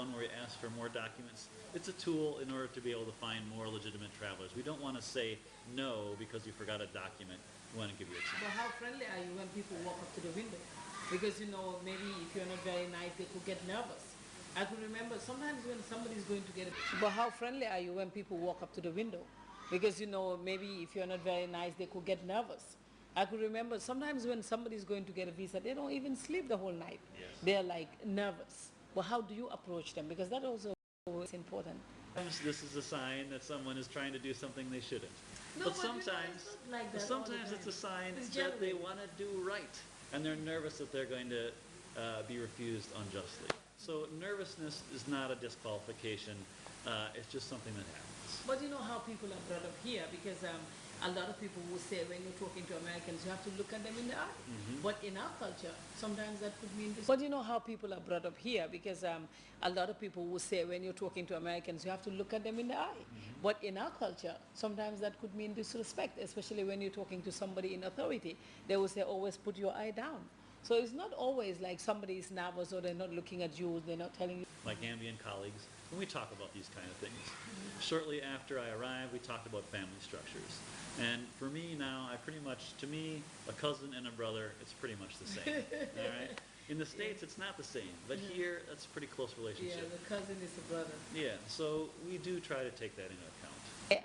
one where we ask for more documents. It's a tool in order to be able to find more legitimate travelers. We don't want to say no because you forgot a document. We want to give you a chance. But how friendly are you when people walk up to the window? Because maybe if you're not very nice, they could get nervous. I could remember sometimes when somebody's going to get a... But how friendly are you when people walk up to the window? Because maybe if you're not very nice, they could get nervous. I could remember sometimes when somebody's going to get a visa, they don't even sleep the whole night. Yes. They're like nervous. But how do you approach them? Because that also is important. This is a sign that someone is trying to do something they shouldn't. No, but it's sometimes, not like that all the it's a sign It's that they genuine. want to do right, and they're nervous that they're going to be refused unjustly. So nervousness is not a disqualification. It's just something that happens. But you know how people are brought up here, because a lot of people will say when you're talking to Americans, you have to look at them in the eye. But in our culture, sometimes that could mean this. But you know how people are brought up here, because a lot of people will say when you're talking to Americans, you have to look at them in the eye. But in our culture, sometimes that could mean disrespect, especially when you're talking to somebody in authority. They will say, always put your eye down. So it's not always like somebody is nervous or they're not looking at you, they're not telling you. My Gambian colleagues, when we talk about these kind of things. Shortly after I arrived, we talked about family structures. And for me now, to me, a cousin and a brother, it's pretty much the same. All right? In the States, it's not the same. But here, that's a pretty close relationship. Yeah, the cousin is a brother. Yeah, so we do try to take that into account.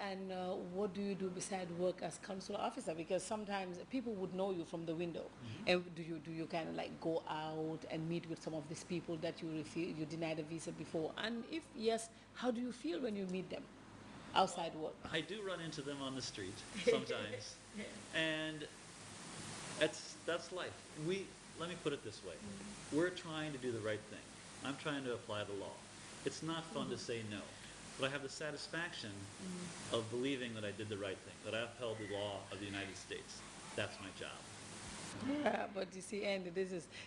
And what do you do besides work as consular officer? Because sometimes people would know you from the window. And do you kind of like go out and meet with some of these people that you denied a visa before? And if yes, how do you feel when you meet them outside work? I do run into them on the street sometimes. And that's life. Let me put it this way. We're trying to do the right thing. I'm trying to apply the law. It's not fun to say no. But I have the satisfaction of believing that I did the right thing, that I upheld the law of the United States. That's my job. Yeah, but you see, Andy,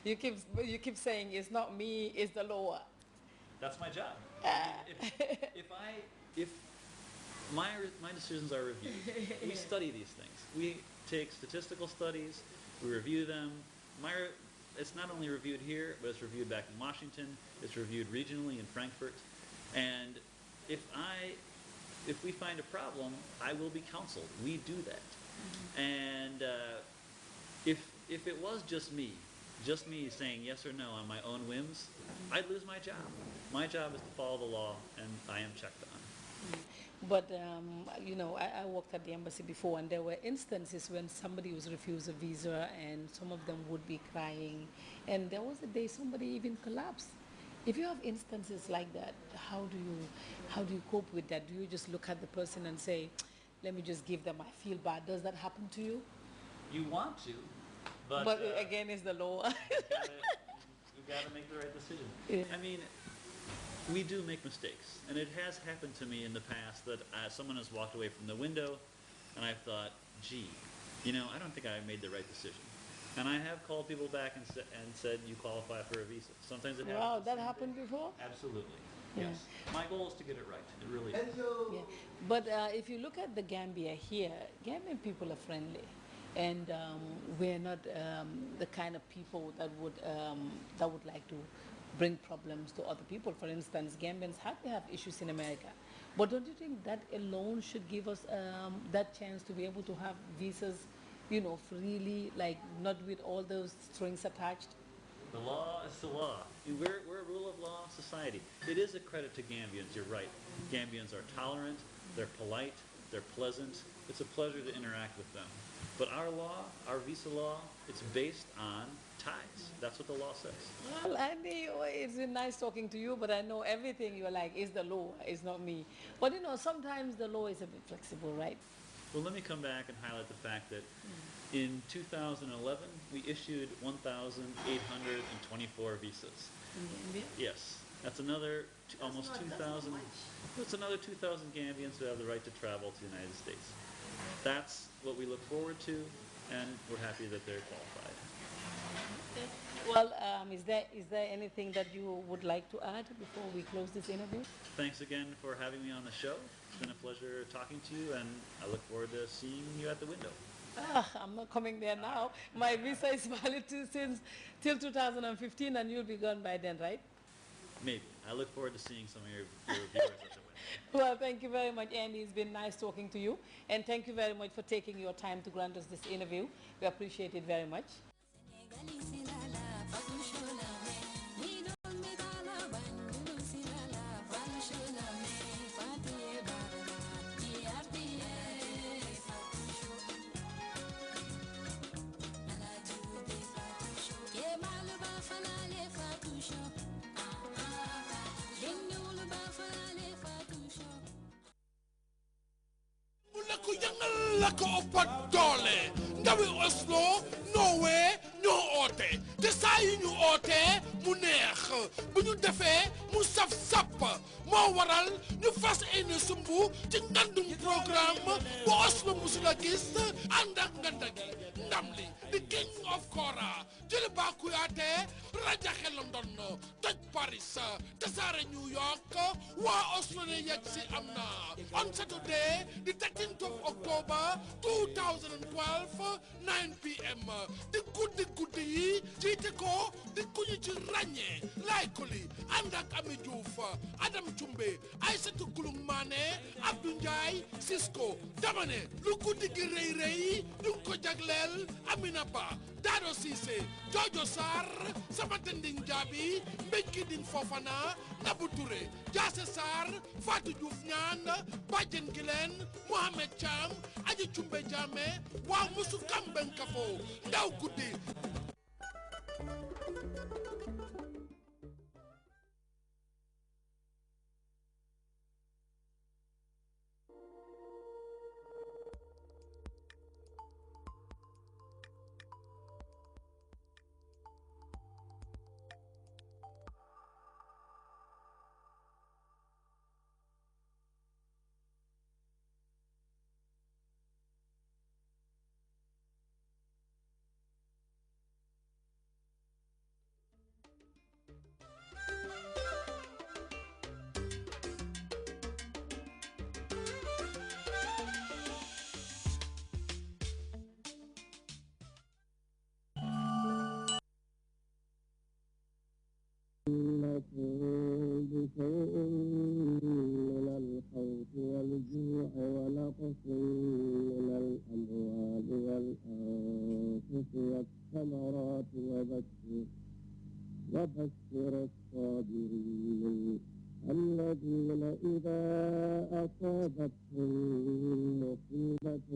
you keep saying it's not me, it's the law. That's my job. If my decisions are reviewed, we study these things. We take statistical studies, we review them. It's not only reviewed here, but it's reviewed back in Washington. It's reviewed regionally in Frankfurt, and if we find a problem, I will be counseled. We do that. And if it was just me saying yes or no on my own whims, I'd lose my job. My job is to follow the law, and I am checked on. But, I worked at the embassy before, and there were instances when somebody was refused a visa, and some of them would be crying. And there was a day somebody even collapsed. If you have instances like that, how do you cope with that? Do you just look at the person and say, let me just give them, I feel bad? Does that happen to you? You want to, but again, it's the law. you've got to make the right decision. Yeah. I mean, we do make mistakes, and it has happened to me in the past that someone has walked away from the window, and I've thought, gee, I don't think I made the right decision. And I have called people back and said, you qualify for a visa. Sometimes it happens. Wow, that happened before? Absolutely. Yeah. Yes. My goal is to get it right. It really is. Yeah. But if you look at the Gambia here, Gambian people are friendly. And we're not the kind of people that would like to bring problems to other people. For instance, Gambians hardly have issues in America. But don't you think that alone should give us that chance to be able to have visas, freely, like not with all those strings attached? The law is the law. We're a rule of law society. It is a credit to Gambians, you're right. Gambians are tolerant, they're polite, they're pleasant. It's a pleasure to interact with them. But our law, our visa law, it's based on ties. That's what the law says. Well, Andy, it's been nice talking to you, but I know everything you're like is the law, it's not me. But sometimes the law is a bit flexible, right? Well, let me come back and highlight the fact that in 2011, we issued 1,824 visas. In India? Yes. That's another almost 2,000. That's another 2,000 Gambians who have the right to travel to the United States. That's what we look forward to, and we're happy that they're qualified. Okay. Well, is there anything that you would like to add before we close this interview? Thanks again for having me on the show. It's been a pleasure talking to you, and I look forward to seeing you at the window. I'm not coming there now. My visa is valid till 2015, and you'll be gone by then, right? Maybe. I look forward to seeing some of your viewers at the wedding. Well, thank you very much, Andy. It's been nice talking to you. And thank you very much for taking your time to grant us this interview. We appreciate it very much. Lako opat dole ndawi Oslo Norway ñoo oote te saa yi ñu oote mu neex bu ñu defee mu saf sap moo waral ñu fas yéene sumbu ci ngandum programme bu Oslo musula gis ànd ak nganda gi ndam li the king of kora jëli ba Kuyaate rajaxe London toj Paris tasaare New York waa Oslo ne yegg si am na on Saturday the 13th of October 2012 9 p.m. di guddi yi jiite ko di kuñu ci ràññee laay koli ànd ak Ami Diouf Adam Cumbe Aïssatou Gulung Mané Abdou Ndiaye Cisco dama ne lu guddi gi rëy rëy ñu ngi ko jagleel Amina Ba Dado Cissé Jojo Sarr Samata Nding Jaabi Mbéjki Ding Fofana Nabou Touré Jaase Sarr Fatou Diouf Ñaan Badiane Gileen Mohamed Thiam Aji Cumbe Jaame waa musu Kamben Kafo ndaw guddi بشيء من الخوف والجوع ونقص من الأموال والأنفس والثمرات وبشر الصابرين الذين إذا أصابتهم مصيبة